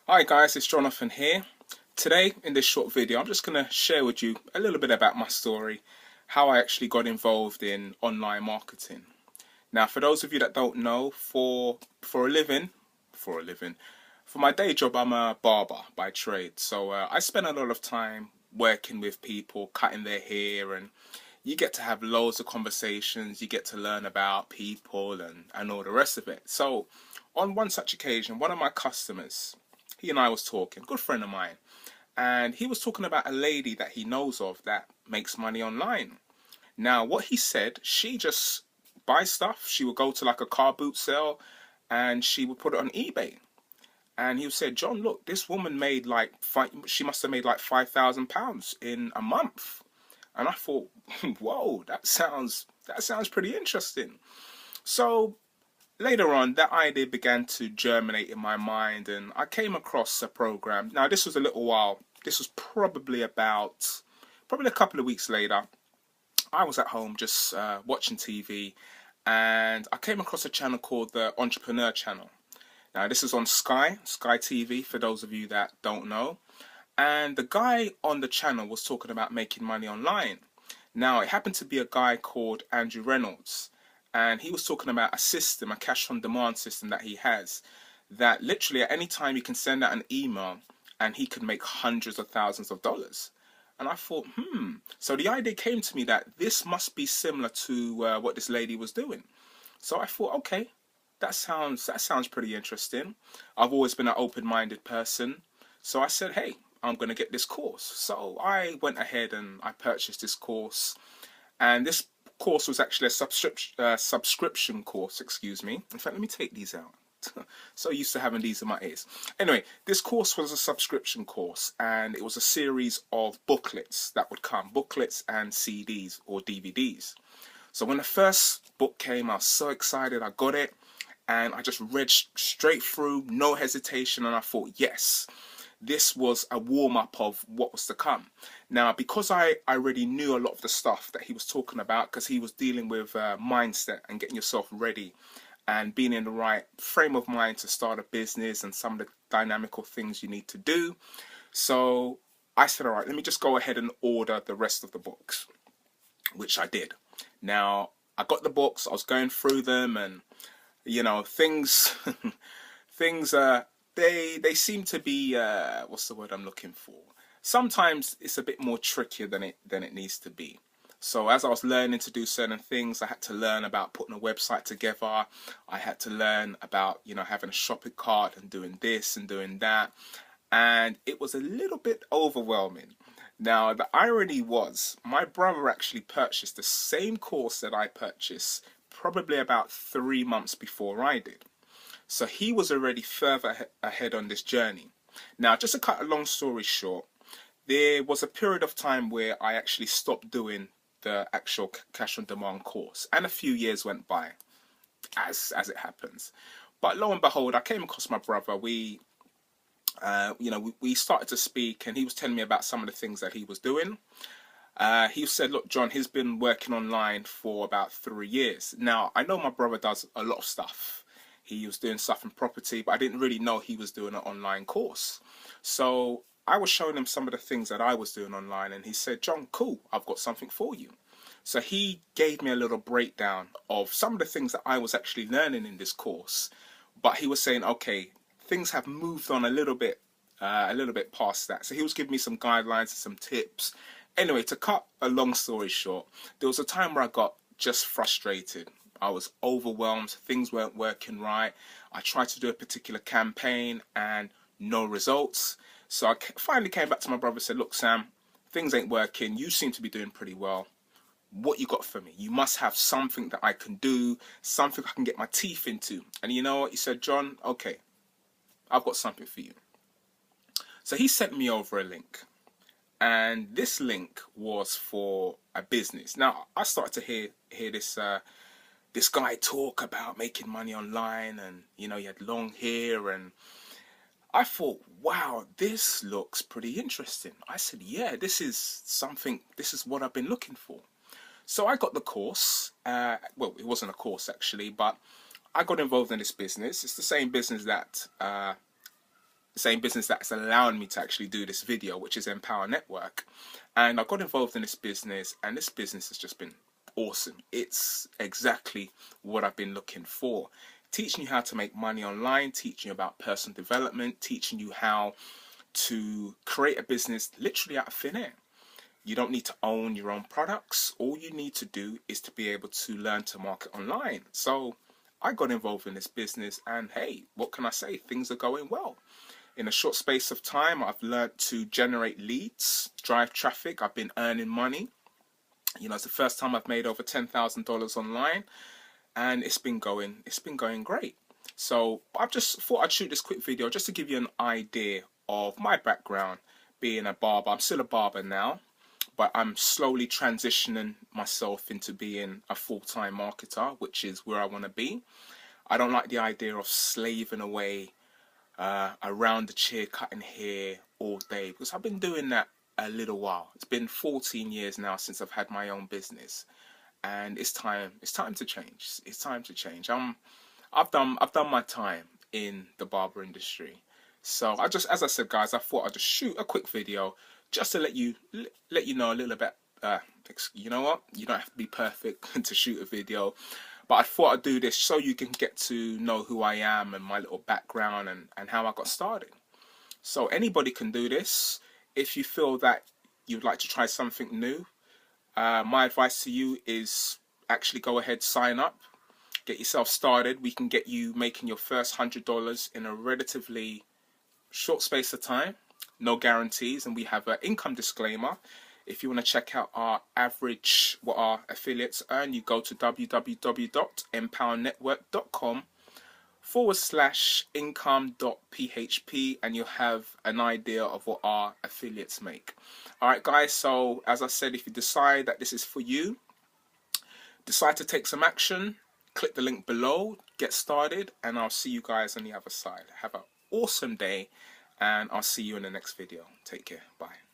Hi guys, it's Jonathan here. Today in this short video I'm just going to share with you a little bit about my story, how I actually got involved in online marketing. Now for those of you that don't know, for a living, for a living, for my day job I'm a barber by trade. So I spend a lot of time working with people, cutting their hair, and you get to have loads of conversations, you get to learn about people and all the rest of it. So on one such occasion, one of my customers, he and I was talking, good friend of mine, and he was talking about a lady that he knows of that makes money online. Now, what he said, she just buys stuff. She would go to like a car boot sale and she would put it on eBay. And he said, John, look, this woman made like she must have made like £5,000 in a month. And I thought, whoa, that sounds pretty interesting. So later on, that idea began to germinate in my mind, and I came across a program. Now, this was a little while. This was probably a couple of weeks later. I was at home just watching TV, and I came across a channel called the Entrepreneur Channel. Now, this is on Sky TV, for those of you that don't know. And the guy on the channel was talking about making money online. Now, it happened to be a guy called Andrew Reynolds, and he was talking about a system, a cash on demand system that he has, that literally at any time you can send out an email and he could make hundreds of thousands of dollars. And I thought, so the idea came to me that this must be similar to what this lady was doing. So I thought, okay, that sounds pretty interesting. I've always been an open-minded person, so I said, hey, I'm going to get this course. So I went ahead and I purchased this course, and this course was actually a subscription course. Excuse me. In fact, let me take these out. So used to having these in my ears. Anyway, this course was a subscription course, and it was a series of booklets that would come, booklets and CDs or DVDs. So when the first book came, I was so excited. I got it, and I just read straight through, no hesitation, and I thought, yes, this was a warm-up of what was to come. Now, because I already knew a lot of the stuff that he was talking about, because he was dealing with mindset and getting yourself ready and being in the right frame of mind to start a business and some of the dynamical things you need to do. So I said, all right, let me just go ahead and order the rest of the books, which I did. Now, I got the books, I was going through them, and things things they seem to be what's the word I'm looking for? Sometimes it's a bit more trickier than it needs to be. So as I was learning to do certain things, I had to learn about putting a website together. I had to learn about having a shopping cart and doing this and doing that, and it was a little bit overwhelming. Now, the irony was my brother actually purchased the same course that I purchased probably about 3 months before I did. So he was already further ahead on this journey. Now, just to cut a long story short, there was a period of time where I actually stopped doing the actual cash on demand course, and a few years went by, as it happens. But lo and behold, I came across my brother. We started to speak, and he was telling me about some of the things that he was doing. He said, look, John, he's been working online for about 3 years. Now, I know my brother does a lot of stuff. He was doing stuff in property, but I didn't really know he was doing an online course. So I was showing him some of the things that I was doing online, and he said, John, cool, I've got something for you. So he gave me a little breakdown of some of the things that I was actually learning in this course. But he was saying, okay, things have moved on a little bit past that. So he was giving me some guidelines and some tips. Anyway, to cut a long story short, there was a time where I got just frustrated. I was overwhelmed. Things weren't working right. I tried to do a particular campaign and no results. So I finally came back to my brother and said, look, Sam, things ain't working. You seem to be doing pretty well. What you got for me? You must have something that I can do, something I can get my teeth into. And you know what? He said, John, okay, I've got something for you. So he sent me over a link. And this link was for a business. Now, I started to hear this guy talk about making money online, and he had long hair, and I thought, wow, this looks pretty interesting. I said, yeah, this is what I've been looking for. So I got the course. Well, it wasn't a course actually, but I got involved in this business. It's the same business that the same business that's allowing me to actually do this video, which is Empower Network. And I got involved in this business, and this business has just been awesome. It's exactly what I've been looking for. Teaching you how to make money online, teaching you about personal development, teaching you how to create a business literally out of thin air. You don't need to own your own products. All you need to do is to be able to learn to market online. So I got involved in this business, and hey, what can I say? Things are going well. In a short space of time, I've learned to generate leads, drive traffic. I've been earning money. You know, it's the first time I've made over $10,000 online, and it's been going great. So I just thought I'd shoot this quick video just to give you an idea of my background being a barber. I'm still a barber now, but I'm slowly transitioning myself into being a full-time marketer, which is where I want to be. I don't like the idea of slaving away around the chair cutting hair all day, because I've been doing that a little while. It's been 14 years now since I've had my own business, and it's time to change. It's time to change. I've done my time in the barber industry. So as I said, guys, I thought I'd just shoot a quick video just to let you know a little bit. You know what? You don't have to be perfect to shoot a video, but I thought I'd do this so you can get to know who I am and my little background and how I got started. So anybody can do this. If you feel that you'd like to try something new, my advice to you is actually go ahead, sign up, get yourself started. We can get you making your first $100 in a relatively short space of time. No guarantees, and we have an income disclaimer. If you want to check out our average, what our affiliates earn, you go to www.empowernetwork.com/income.php, and you'll have an idea of what our affiliates make. Alright guys, so as I said, if you decide that this is for you, decide to take some action, click the link below, get started, and I'll see you guys on the other side. Have an awesome day, and I'll see you in the next video. Take care. Bye.